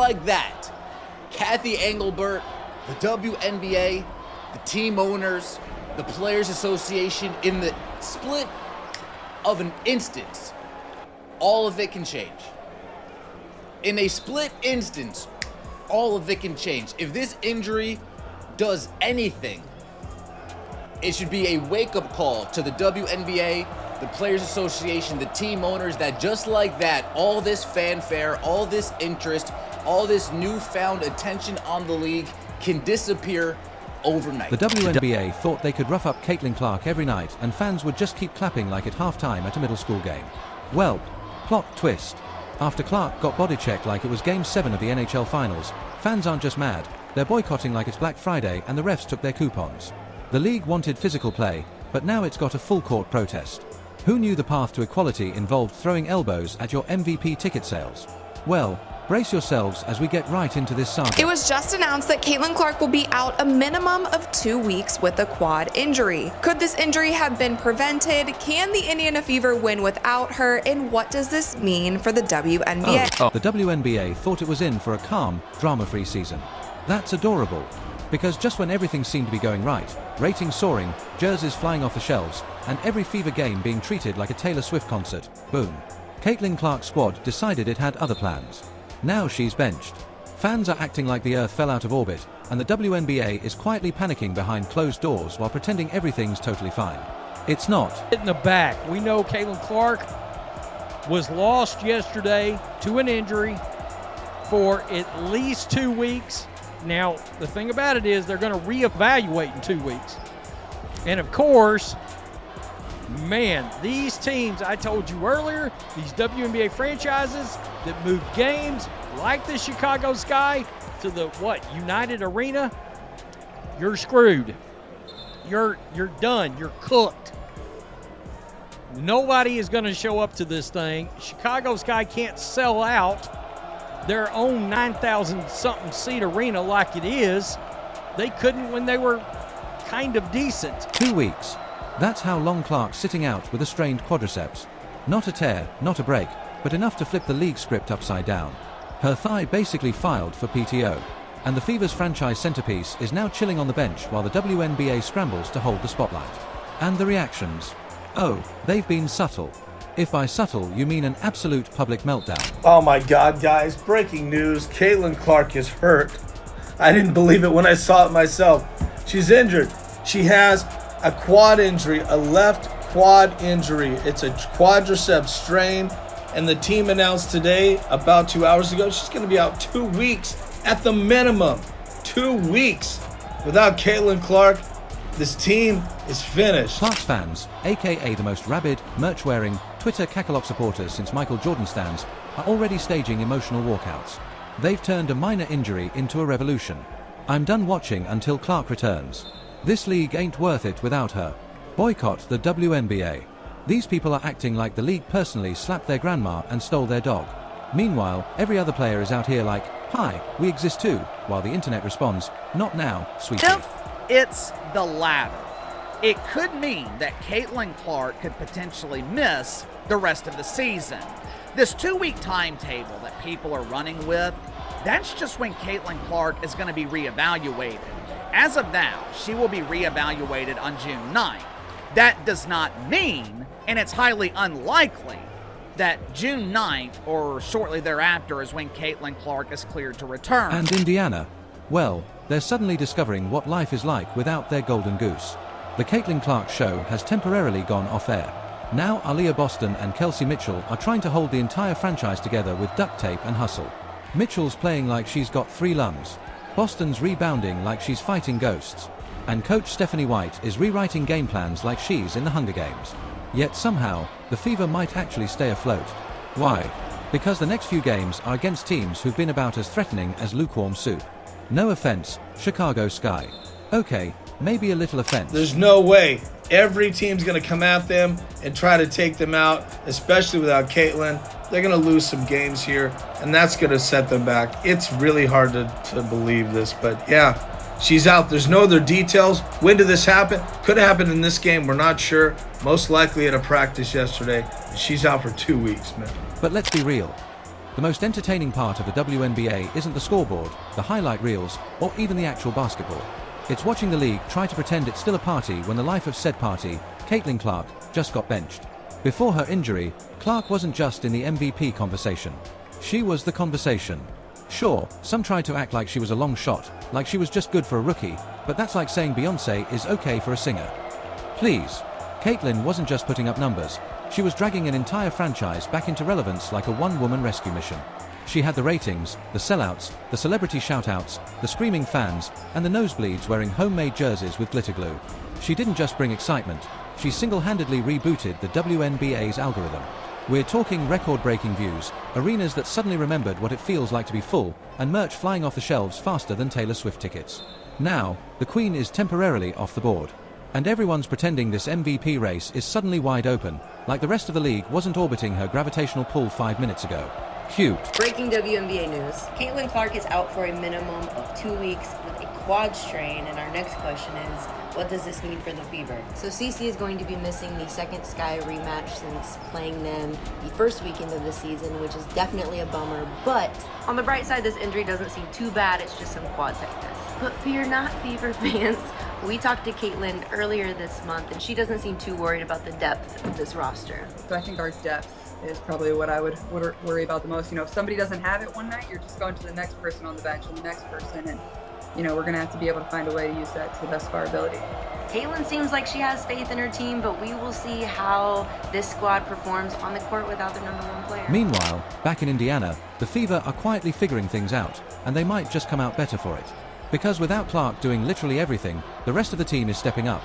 Like that, Kathy Engelbert, the WNBA, the team owners, the Players Association, in the split of an instance, all of it can change. In a split instance, all of it can change. If this injury does anything, it should be a wake-up call to the WNBA, the Players Association, the team owners, that just like that, all this fanfare, all this interest, all this newfound attention on the league can disappear overnight. The WNBA thought they could rough up Caitlin Clark every night and fans would just keep clapping like at halftime at a middle school game. Well, plot twist. After Clark got body checked like it was Game 7 of the NHL Finals, fans aren't just mad, they're boycotting like it's Black Friday and the refs took their coupons. The league wanted physical play, but now it's got a full court protest. Who knew the path to equality involved throwing elbows at your MVP ticket sales? Well, brace yourselves as we get right into this saga. It was just announced that Caitlin Clark will be out a minimum of 2 weeks with a quad injury. Could this injury have been prevented? Can the Indiana Fever win without her? And what does this mean for the WNBA? The WNBA thought it was in for a calm, drama-free season. That's adorable. Because just when everything seemed to be going right, ratings soaring, jerseys flying off the shelves, and every Fever game being treated like a Taylor Swift concert, boom. Caitlin Clark's squad decided it had other plans. Now she's benched. Fans are acting like the Earth fell out of orbit, and the WNBA is quietly panicking behind closed doors while pretending everything's totally fine. It's not. In the back, we know Caitlin Clark was lost yesterday to an injury for at least 2 weeks. Now, the thing about it is they're going to reevaluate in 2 weeks. And of course, man, these teams, I told you earlier, these WNBA franchises that move games like the Chicago Sky to the, United Arena, you're screwed. You're done. You're cooked. Nobody is going to show up to this thing. Chicago Sky can't sell out their own 9,000-something seat arena like it is. They couldn't when they were kind of decent. 2 weeks. That's how long Clark's sitting out with a strained quadriceps. Not a tear, not a break, but enough to flip the league script upside down. Her thigh basically filed for PTO, and the Fever's franchise centerpiece is now chilling on the bench while the WNBA scrambles to hold the spotlight. And the reactions? Oh, they've been subtle. If by subtle you mean an absolute public meltdown. Oh my God, guys, breaking news. Caitlin Clark is hurt. I didn't believe it when I saw it myself. She's injured. She has a quad injury, a left quad injury. It's a quadriceps strain, and the team announced today, about 2 hours ago, she's going to be out 2 weeks at the minimum. 2 weeks. Without Caitlin Clark, this team is finished. Clark's fans, aka the most rabid, merch-wearing, Twitter cackalock supporters since Michael Jordan stands, are already staging emotional walkouts. They've turned a minor injury into a revolution. I'm done watching until Clark returns. This league ain't worth it without her. Boycott the WNBA. These people are acting like the league personally slapped their grandma and stole their dog. Meanwhile, every other player is out here like, hi, we exist too, while the internet responds, not now, sweetie. If it's the latter, it could mean that Caitlin Clark could potentially miss the rest of the season. This 2-week timetable that people are running with, that's just when Caitlin Clark is going to be reevaluated. As of now, she will be reevaluated on June 9th. That does not mean, and it's highly unlikely, that June 9th or shortly thereafter is when Caitlin Clark is cleared to return. And Indiana? Well, they're suddenly discovering what life is like without their golden goose. The Caitlin Clark show has temporarily gone off-air. Now Aaliyah Boston and Kelsey Mitchell are trying to hold the entire franchise together with duct tape and hustle. Mitchell's playing like she's got 3 lungs. Boston's rebounding like she's fighting ghosts. And coach Stephanie White is rewriting game plans like she's in the Hunger Games. Yet somehow, the Fever might actually stay afloat. Why? Because the next few games are against teams who've been about as threatening as lukewarm soup. No offense, Chicago Sky. Okay, maybe a little offense. There's no way. Every team's going to come at them and try to take them out, especially without Caitlin. They're going to lose some games here, and that's going to set them back. It's really hard to believe this, but yeah, she's out. There's no other details. When did this happen? Could have happened in this game. We're not sure. Most likely at a practice yesterday. She's out for 2 weeks, man. But let's be real. The most entertaining part of the WNBA isn't the scoreboard, the highlight reels, or even the actual basketball. It's watching the league try to pretend it's still a party when the life of said party, Caitlin Clark, just got benched. Before her injury, Clark wasn't just in the MVP conversation. She was the conversation. Sure, some tried to act like she was a long shot, like she was just good for a rookie, but that's like saying Beyoncé is okay for a singer. Please. Caitlin wasn't just putting up numbers. She was dragging an entire franchise back into relevance like a one-woman rescue mission. She had the ratings, the sellouts, the celebrity shoutouts, the screaming fans, and the nosebleeds wearing homemade jerseys with glitter glue. She didn't just bring excitement, she single-handedly rebooted the WNBA's algorithm. We're talking record-breaking views, arenas that suddenly remembered what it feels like to be full, and merch flying off the shelves faster than Taylor Swift tickets. Now, the Queen is temporarily off the board. And everyone's pretending this MVP race is suddenly wide open, like the rest of the league wasn't orbiting her gravitational pull 5 minutes ago. Cute. Breaking WNBA news. Caitlin Clark is out for a minimum of 2 weeks with a quad strain, and our next question is, what does this mean for the Fever? So CC is going to be missing the second Sky rematch since playing them the first weekend of the season, which is definitely a bummer, but On the bright side, this injury doesn't seem too bad, it's just some quad tightness. But fear not, Fever fans. We talked to Caitlin earlier this month, and she doesn't seem too worried about the depth of this roster. So I think our depth is probably what I would worry about the most. You know, if somebody doesn't have it one night, you're just going to the next person on the bench and the next person, and you know, we're going to have to be able to find a way to use that to the best of our ability. Caitlin seems like she has faith in her team, but we will see how this squad performs on the court without their number one player. Meanwhile, back in Indiana, the Fever are quietly figuring things out, and they might just come out better for it. Because without Clark doing literally everything, the rest of the team is stepping up.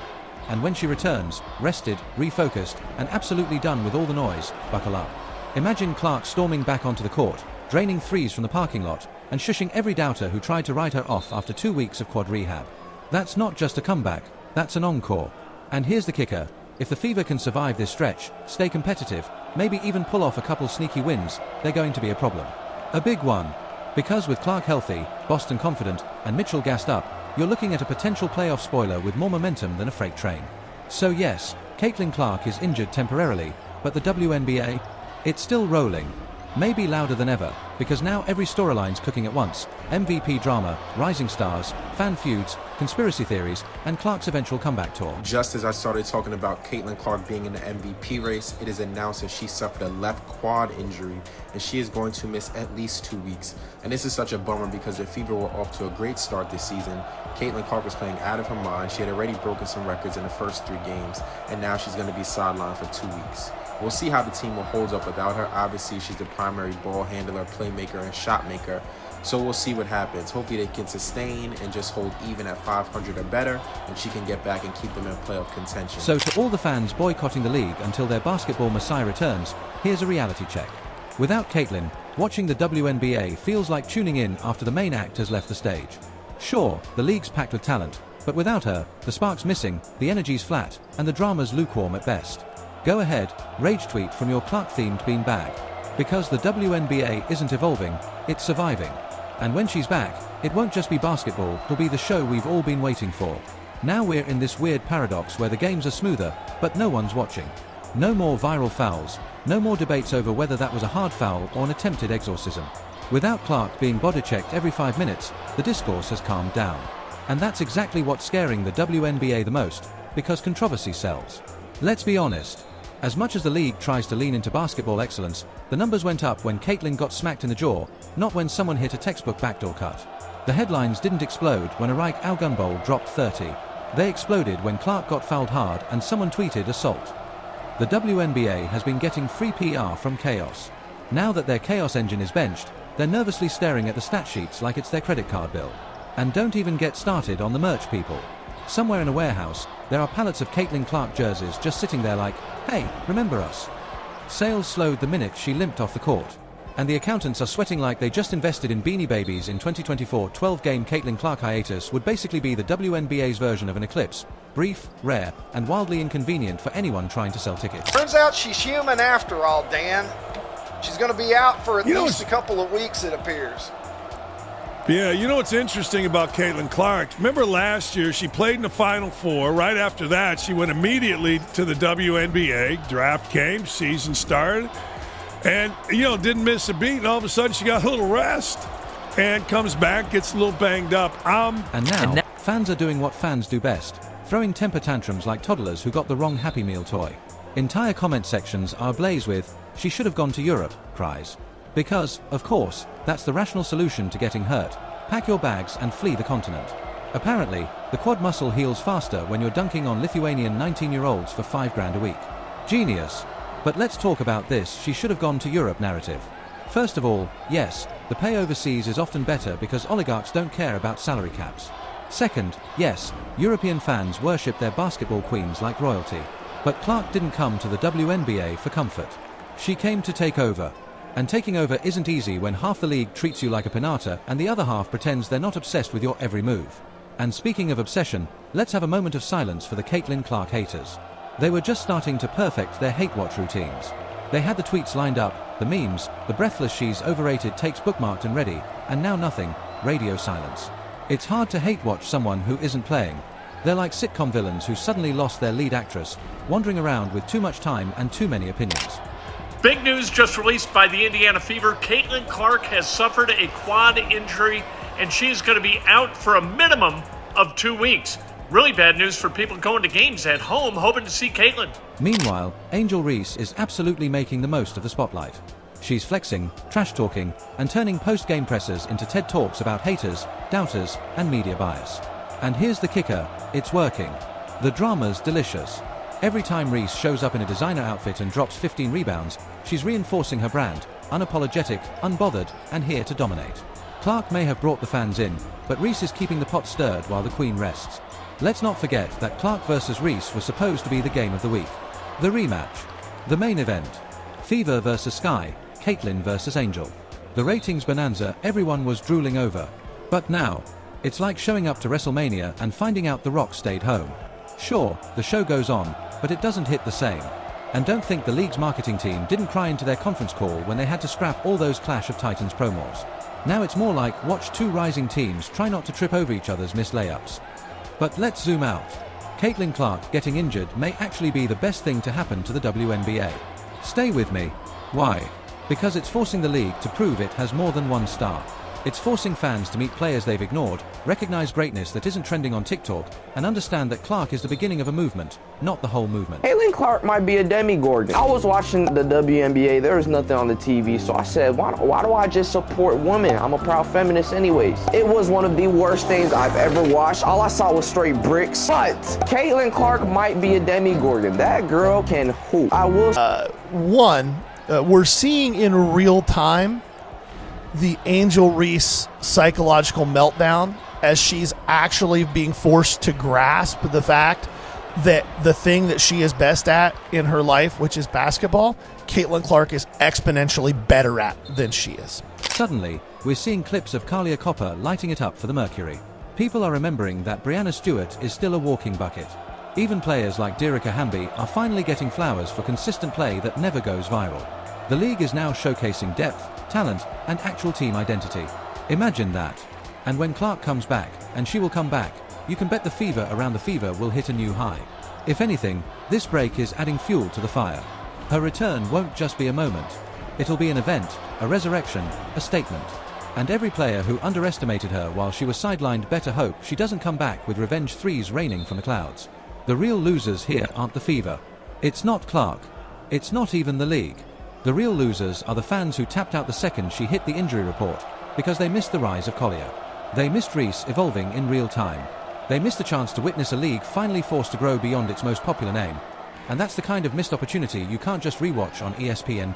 And when she returns, rested, refocused, and absolutely done with all the noise, buckle up. Imagine Clark storming back onto the court, draining threes from the parking lot, and shushing every doubter who tried to write her off after 2 weeks of quad rehab. That's not just a comeback, that's an encore. And here's the kicker, if the Fever can survive this stretch, stay competitive, maybe even pull off a couple sneaky wins, they're going to be a problem. A big one. Because with Clark healthy, Boston confident, and Mitchell gassed up, you're looking at a potential playoff spoiler with more momentum than a freight train. So yes, Caitlin Clark is injured temporarily, but the WNBA, it's still rolling. Maybe louder than ever, because now every storyline's cooking at once. MVP drama, rising stars, fan feuds, conspiracy theories, and Clark's eventual comeback tour. Just as I started talking about Caitlin Clark being in the MVP race, it is announced that she suffered a left quad injury and she is going to miss at least 2 weeks. And this is such a bummer because the Fever were off to a great start this season. Caitlin Clark was playing out of her mind. She had already broken some records in the first 3 games, and now she's going to be sidelined for 2 weeks. We'll see how the team will hold up without her. Obviously, she's the primary ball handler, playmaker, and shot maker. So we'll see what happens. Hopefully they can sustain and just hold even at 500 or better, and she can get back and keep them in playoff contention. So to all the fans boycotting the league until their basketball messiah returns, here's a reality check. Without Caitlin, watching the WNBA feels like tuning in after the main act has left the stage. Sure, the league's packed with talent, but without her, the spark's missing, the energy's flat, and the drama's lukewarm at best. Go ahead, rage tweet from your Clark-themed beanbag. Because the WNBA isn't evolving, it's surviving. And when she's back, it won't just be basketball, it'll be the show we've all been waiting for. Now we're in this weird paradox where the games are smoother, but no one's watching. No more viral fouls, no more debates over whether that was a hard foul or an attempted exorcism. Without Clark being body-checked every 5 minutes, the discourse has calmed down. And that's exactly what's scaring the WNBA the most, because controversy sells. Let's be honest. As much as the league tries to lean into basketball excellence, the numbers went up when Caitlin got smacked in the jaw, not when someone hit a textbook backdoor cut. The headlines didn't explode when a Reich Augunbowl dropped 30. They exploded when Clark got fouled hard and someone tweeted assault. The WNBA has been getting free PR from chaos. Now that their chaos engine is benched, they're nervously staring at the stat sheets like it's their credit card bill. And don't even get started on the merch people. Somewhere in a warehouse, there are pallets of Caitlin Clark jerseys just sitting there like, hey, remember us? Sales slowed the minute she limped off the court. And the accountants are sweating like they just invested in Beanie Babies in 2024. 12-game Caitlin Clark hiatus would basically be the WNBA's version of an eclipse. Brief, rare, and wildly inconvenient for anyone trying to sell tickets. Turns out she's human after all, Dan. She's going to be out for at least a couple of weeks, it appears. Yeah, you know what's interesting about Caitlin Clark? Remember last year, she played in the Final Four. Right after that, she went immediately to the WNBA. Draft came, season started. And, didn't miss a beat, and all of a sudden she got a little rest and comes back, gets a little banged up. And now, fans are doing what fans do best, throwing temper tantrums like toddlers who got the wrong Happy Meal toy. Entire comment sections are ablaze with, "She should have gone to Europe," cries. Because, of course, that's the rational solution to getting hurt. Pack your bags and flee the continent. Apparently, the quad muscle heals faster when you're dunking on Lithuanian 19-year-olds for $5,000 a week. Genius. But let's talk about this "she should have gone to Europe" narrative. First of all, yes, the pay overseas is often better because oligarchs don't care about salary caps. Second, yes, European fans worship their basketball queens like royalty. But Clark didn't come to the WNBA for comfort. She came to take over. And taking over isn't easy when half the league treats you like a pinata and the other half pretends they're not obsessed with your every move. And speaking of obsession, let's have a moment of silence for the Caitlin Clark haters. They were just starting to perfect their hate watch routines. They had the tweets lined up, the memes, the breathless "she's overrated" takes bookmarked and ready, and now nothing, radio silence. It's hard to hate watch someone who isn't playing. They're like sitcom villains who suddenly lost their lead actress, wandering around with too much time and too many opinions. Big news just released by the Indiana Fever. Caitlin Clark has suffered a quad injury, and she's going to be out for a minimum of 2 weeks. Really bad news for people going to games at home hoping to see Caitlin. Meanwhile, Angel Reese is absolutely making the most of the spotlight. She's flexing, trash-talking, and turning post-game pressers into TED Talks about haters, doubters, and media bias. And here's the kicker, it's working. The drama's delicious. Every time Reese shows up in a designer outfit and drops 15 rebounds, she's reinforcing her brand, unapologetic, unbothered, and here to dominate. Clark may have brought the fans in, but Reese is keeping the pot stirred while the queen rests. Let's not forget that Clark versus Reese was supposed to be the game of the week. The rematch. The main event. Fever versus Sky, Caitlin versus Angel. The ratings bonanza everyone was drooling over. But now, it's like showing up to WrestleMania and finding out The Rock stayed home. Sure, the show goes on, but it doesn't hit the same. And don't think the league's marketing team didn't cry into their conference call when they had to scrap all those Clash of Titans promos. Now it's more like watch two rising teams try not to trip over each other's missed layups. But let's zoom out. Caitlin Clark getting injured may actually be the best thing to happen to the WNBA. Stay with me. Why? Because it's forcing the league to prove it has more than one star. It's forcing fans to meet players they've ignored, recognize greatness that isn't trending on TikTok, and understand that Clark is the beginning of a movement, not the whole movement. Caitlin Clark might be a demigorgon. I was watching the WNBA, there was nothing on the TV, so I said, why do I just support women? I'm a proud feminist anyways. It was one of the worst things I've ever watched. All I saw was straight bricks. But Caitlin Clark might be a demigorgon. That girl can hoop. I will. We're seeing in real time the Angel Reese psychological meltdown as she's actually being forced to grasp the fact that the thing that she is best at in her life, which is basketball, Caitlin Clark is exponentially better at than she is. Suddenly, we're seeing clips of Kalia Copper lighting it up for the Mercury. People are remembering that Brianna Stewart is still a walking bucket. Even players like Derica Hamby are finally getting flowers for consistent play that never goes viral. The league is now showcasing depth, talent, and actual team identity. Imagine that. And when Clark comes back, and she will come back, you can bet the fever around the fever will hit a new high. If anything, this break is adding fuel to the fire. Her return won't just be a moment. It'll be an event, a resurrection, a statement. And every player who underestimated her while she was sidelined better hope she doesn't come back with revenge threes raining from the clouds. The real losers here aren't the fever. It's not Clark. It's not even the league. The real losers are the fans who tapped out the second she hit the injury report because they missed the rise of Collier. They missed Reese evolving in real time. They missed the chance to witness a league finally forced to grow beyond its most popular name. And that's the kind of missed opportunity you can't just rewatch on ESPN+.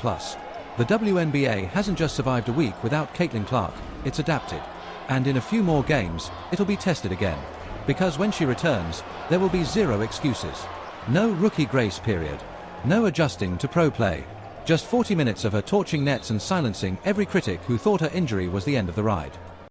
The WNBA hasn't just survived a week without Caitlin Clark, it's adapted. And in a few more games, it'll be tested again. Because when she returns, there will be zero excuses. No rookie grace period. No adjusting to pro play. Just 40 minutes of her torching nets and silencing every critic who thought her injury was the end of the ride.